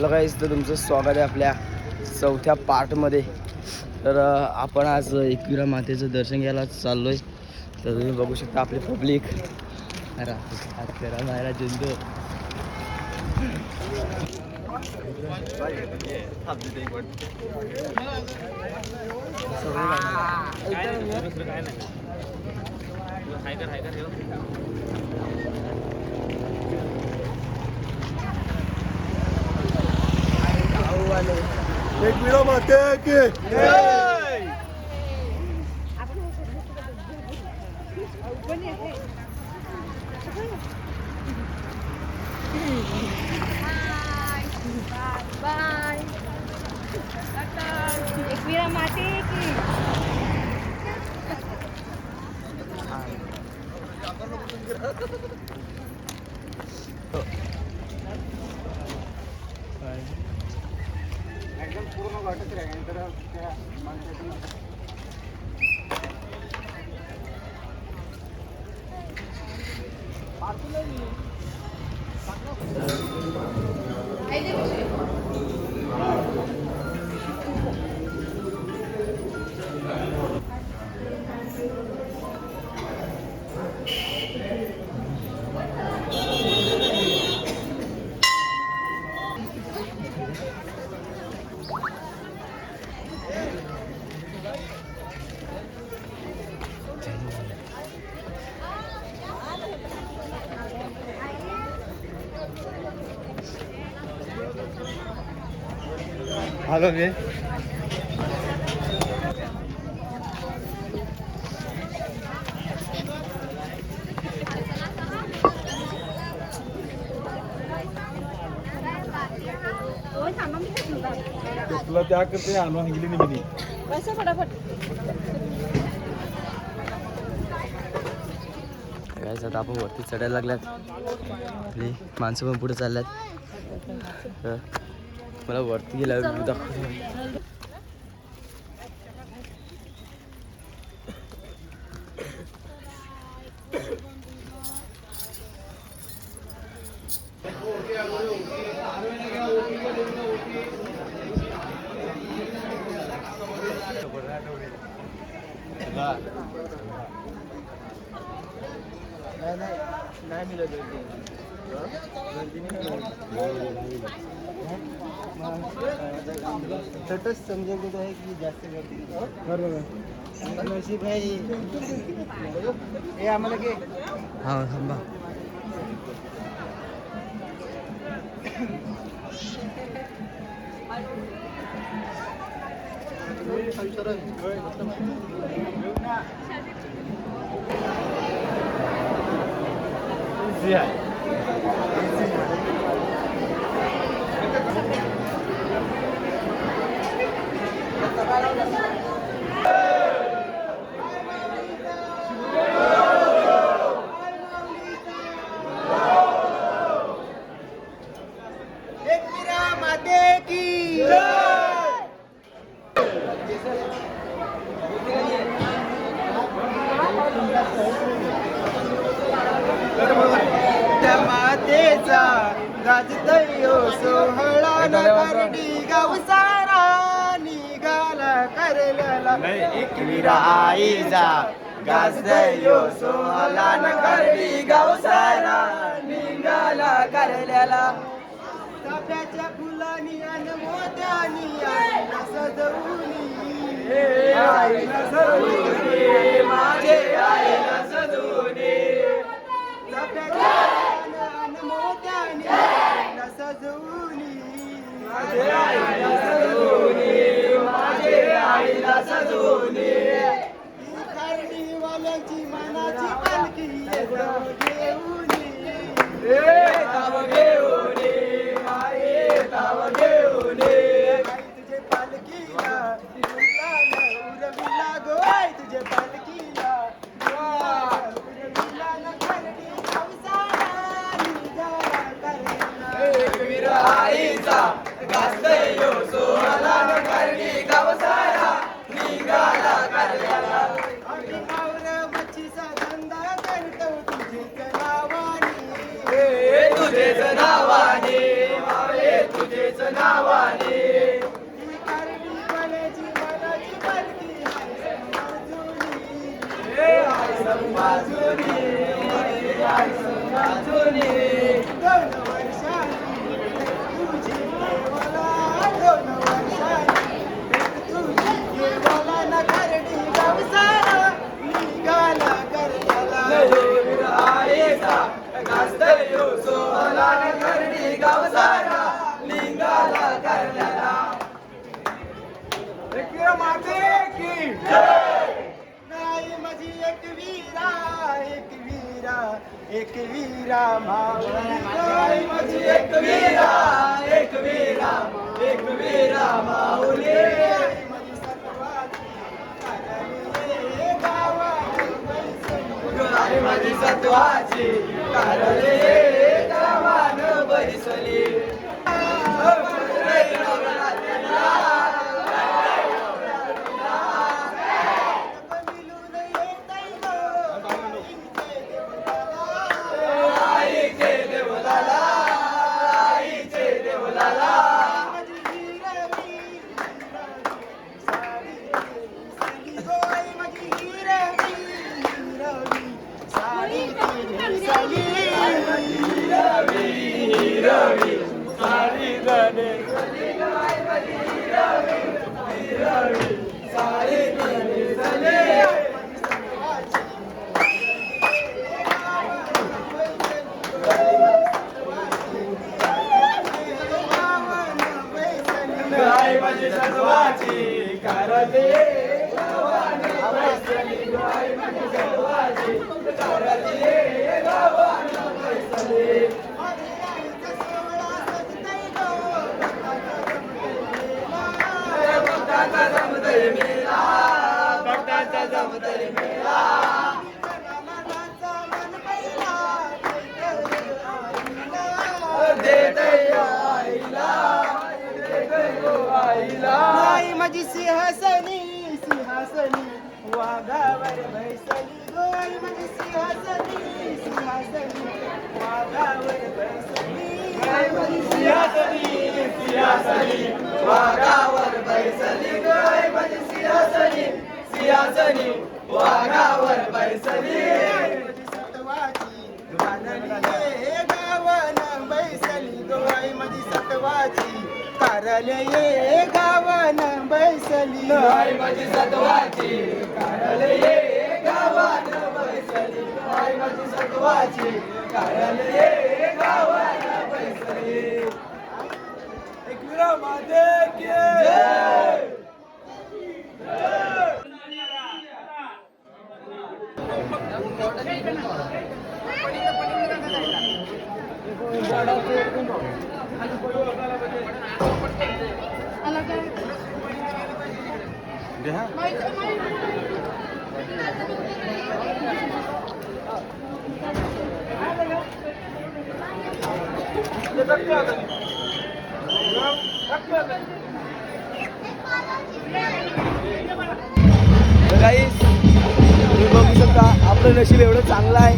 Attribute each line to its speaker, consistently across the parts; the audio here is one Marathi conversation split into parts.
Speaker 1: हॅलो गाईस, तर तुमचं स्वागत आहे आपल्या चौथ्या पार्टमध्ये. तर आपण आज एकविरा मातेचं दर्शन घ्यायला चाललो आहे. तर तुम्ही बघू शकता आपली पब्लिक मायरा जिंदो.
Speaker 2: एकविरा माते की
Speaker 3: बाय एकविरा माते की
Speaker 2: एकदम पूर्ण वाटत राहील तर त्या माणसाची
Speaker 1: हॅलो मी
Speaker 2: तुला त्या करते आणून गेली नाही मी
Speaker 3: पैसा फटाफट
Speaker 1: काय आता आपण वरती चढायला लागल्यात. आपली माणसं पण पुढे चालल्यात. मला वरती गेल्यावर दाखवतो. नाही मिळत तटच समजेल आहे की जास्त गर्दी. बरोबर नशीब आहे हे आम्हाला घे. हा थांबा. मातेचा गाजतयो सोहळा नरडी गावसारा निघाला करलेला एकविरा आईचा गाजतयो सोहळा नरडी गावसारा निघाला करलेला. चाफ्याच्या फुलानी आणि मोत्यानी आईला सजवूनी आईला सजवूनी माझे आईला सजवूनी चाफ्याच्या फुलानी मोत्यानी आईला सजवूनी माझे आईला सजवूनी माझे आईला सजवूनी. ही कारडीवाल्याची मनाची पालखी गाव घेऊनी गाव घेऊनी गाव घेऊनी आई तुझे पालखीला उरविला गो आई तुझे पालखीला उरविला न खरडी गावसारा निघाला करलेला एकविरा आईचा गाजतयो सोहळा न खरडी गावसारा निघाला करलेला. आम्ही मावर मच्छीचा धंदा करतो तुझेच नावानी तुझेच नावानी तुझेच एकवीरा माऊली गाय माझी एकवीरा एकवीरा एकवीरा माऊली गाय माझी सत्वाची कारले गावान बैसली गाय माझी सत्वाची कारले गावान बैसली गाय माझी सत्वाची कारले गावान बैसली भक्ताचा जमतय मेला भक्ताचा जमतय मेला गाय माझी सिंहासनी सिंहासनी वाघावर बैसली गाय माझी सिंहासनी सिंहासनी वाघावर बैसली गाय माझी सिंहासनी सिंहासनी वाघावर बैसली गाय माझी सिंहासनी सिंहासनी वाघावर बैसली सत्वाची गावान बैसली गाय माझी सत्वाची कारले गावान बैसली गाय माझी सत्वाची कारले गावान बैसली गाय माझी सत्वाची कारले गावान बैसली एकवीरा माते की जय तुम्ही बघू शकता आपलं नशीब एवढं चांगलं आहे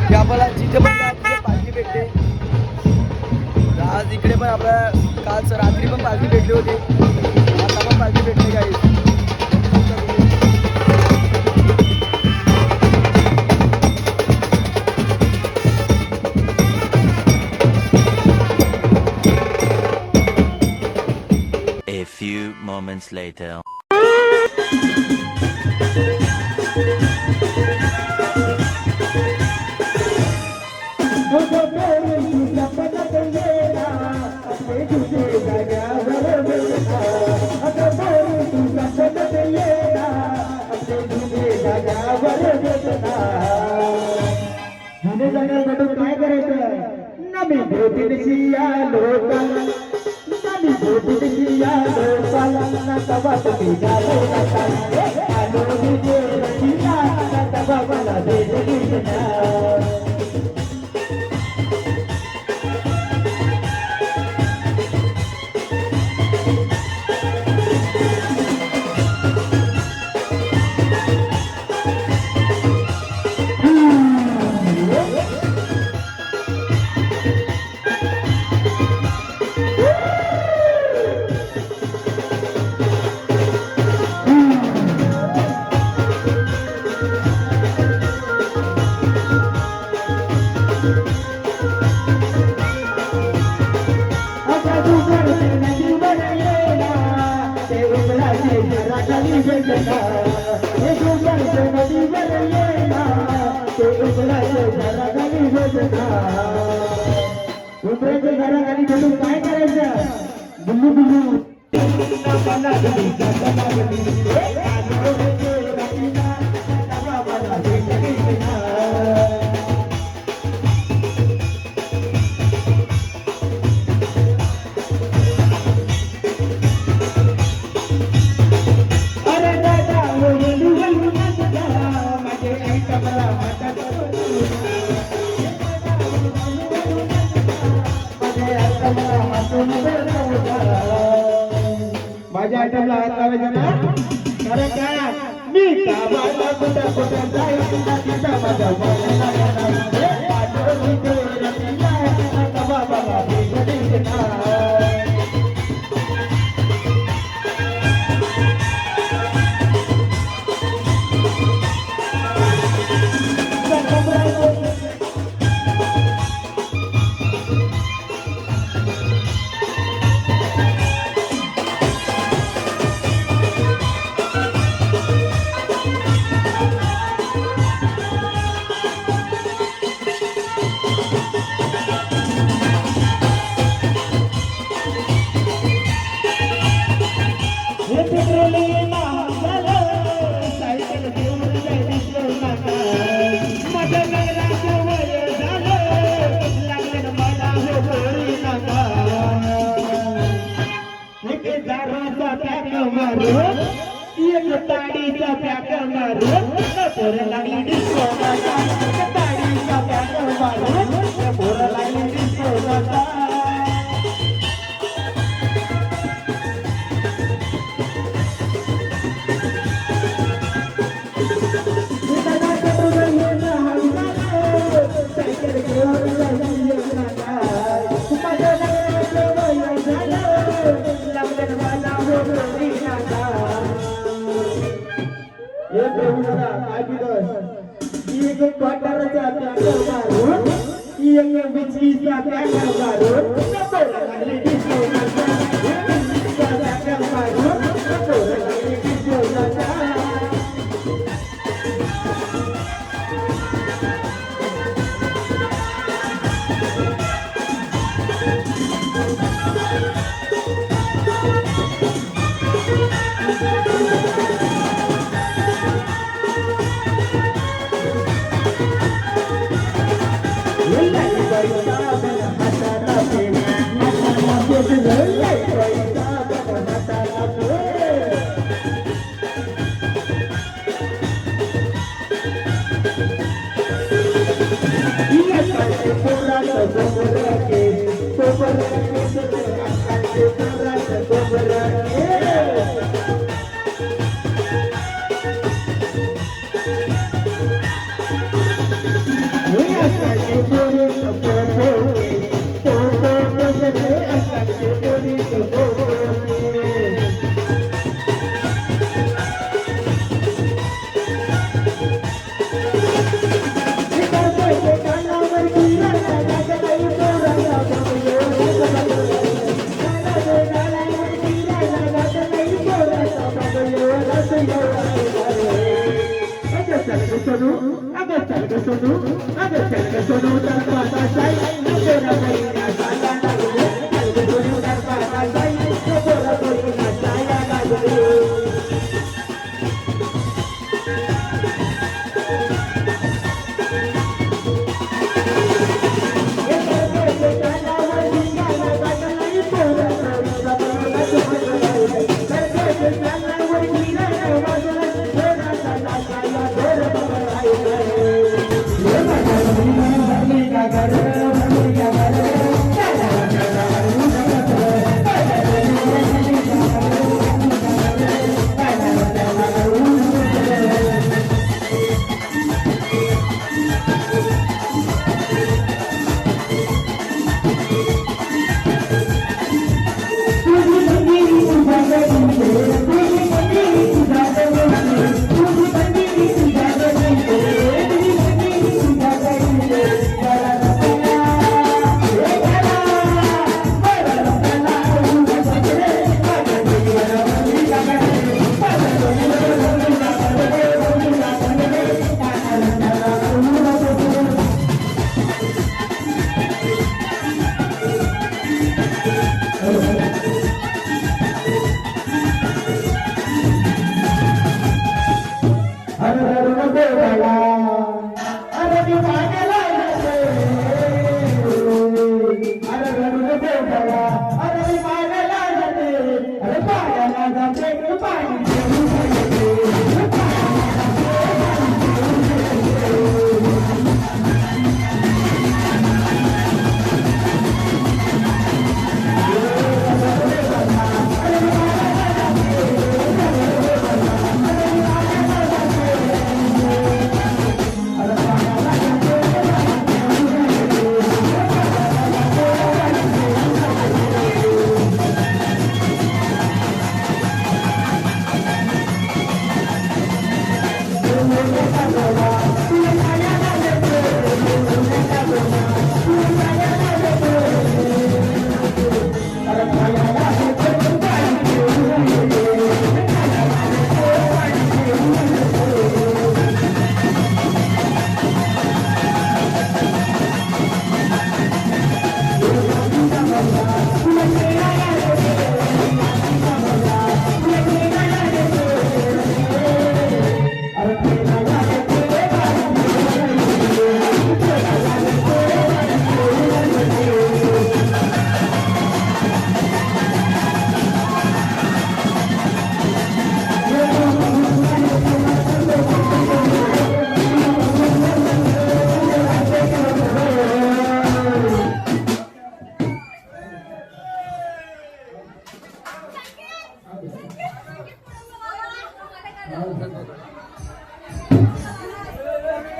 Speaker 1: की आपल्याला जिथे पण तिथे पालखी भेटते. आज इकडे पण आपल्या काल रात्री पण पालखी भेटली होती, आता पण पालखी भेटली काही.
Speaker 4: A few moments later.
Speaker 5: काय करायचं नवी भेटीची या लोकांना नवी भेटीची या लोकांना तवा तुम्ही झालो आलो तवा मला दे घराखाली घालून काय करायचं बुल्लू बुल्लू माझ्या आयटमला हात लावायचा ना कारण काय मी कामाला कुठं कुठं जायचं माझ्या ताडीचा पॅक मारून पोर लागली डिस्को ताडीचा पॅक मारून पोर लागली डिस्को एक क्वार्टरचा पॅक मारून एक बिस्किटचा पॅक मारून लागली डिस्को पॅक मारून लागली डिस्को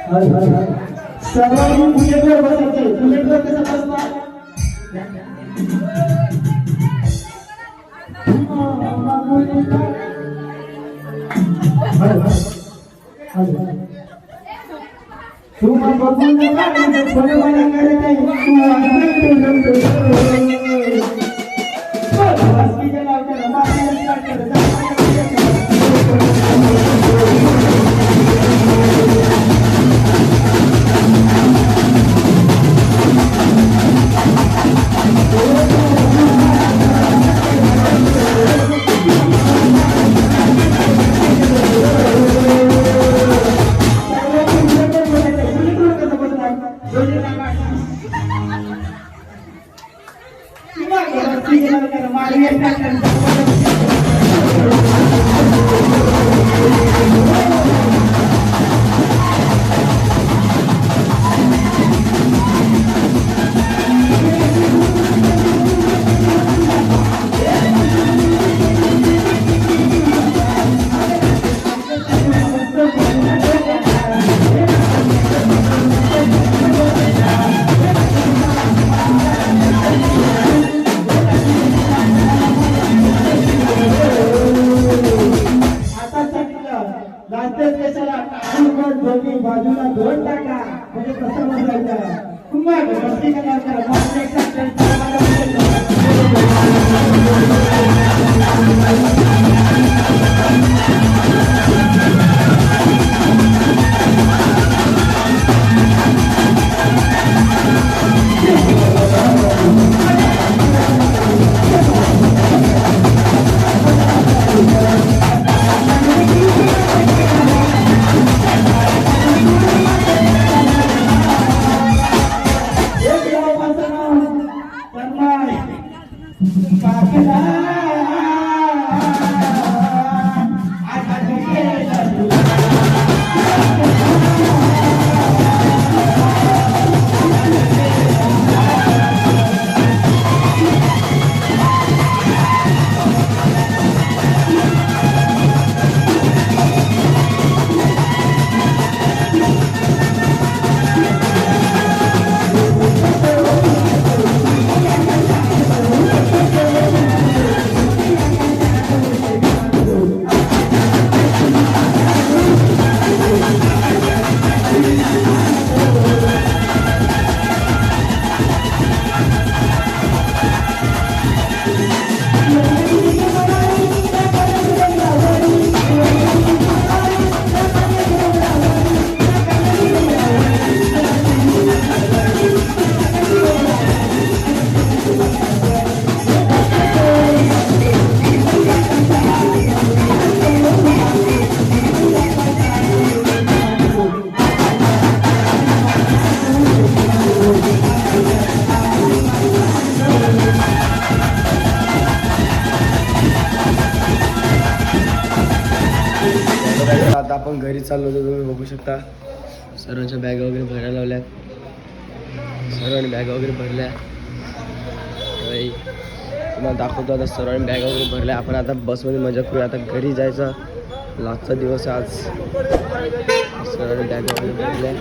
Speaker 5: सर्वांनी बुलेटवर बसायचे. बुलेटवर कसं बसणार? तू मग बघून नका बरोबर करते तू बाजूला दोन टाका म्हणजे कसं बसायचं तुम्हाला मस्ती करायचं
Speaker 1: आता आपण घरी चाललो होतो. तुम्ही बघू शकता सर्वांच्या बॅगा वगैरे भरायला लावल्यात. सर्वांनी बॅगा वगैरे भरल्या. तुम्हाला दाखवतो आता सर्वांनी बॅगा वगैरे भरल्या. आपण आता बसमध्ये मजा करूया. आता घरी जायचा लास्टचा दिवस आज. सर्वांनी बॅगा वगैरे भरल्या.